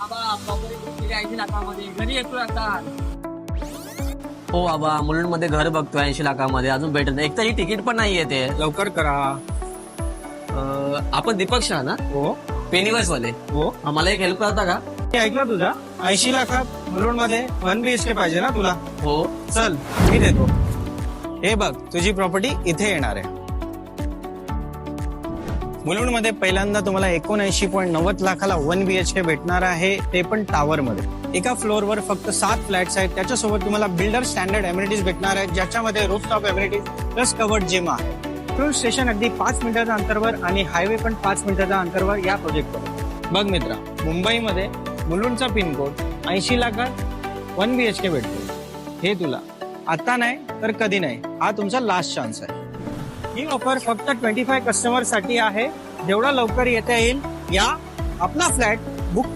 80 लाखामध्ये घरी येतो आता. हो बाबा, मुलुंडमध्ये घर बघतोय 80 लाखामध्ये, अजून भेटत नाही. एक तर ही तिकीट पण नाहीये ते. लवकर करा. आपण दीपक शाह ना, हो पेनीवाईस वाले. हो, आम्हाला एक हेल्प करता का? मी ऐकलं तुझा 80 लाखात मुलुंड मध्ये 1 BHK पाहिजे ना तुला. हो. चल मी देतो. हे बघ, तुझी प्रॉपर्टी इथे येणार आहे. मुलुंड मध्ये पहिल्यांदा तुम्हाला 79.90 लाखाला 1 BHK भेटणार आहे, ते पण टावर मध्ये. एका फ्लोअरवर फक्त 7 फ्लॅट्स आहेत. त्याच्यासोबत तुम्हाला बिल्डर स्टँडर्ड एम्युनिटीज भेटणार आहेत, ज्याच्यामध्ये rooftop amenities plus covered gym आहे. फ्यूल स्टेशन अगदी 5 मिनिटाच्या अंतरावर आणि हायवे पण 5 मिनिटाच्या अंतरावर या प्रोजेक्टवर. बघ मित्रा, मुंबईमध्ये मुलुंडचा पिनकोड 80 लाखात 1 BHK भेटतो. हे तुला आता नाही तर कधी नाही, हा तुमचा लास्ट चान्स आहे. ही ऑफर फक्त 25 कस्टमर साठी आहे. जेवढा लवकर येता येईल या, आपला फ्लॅट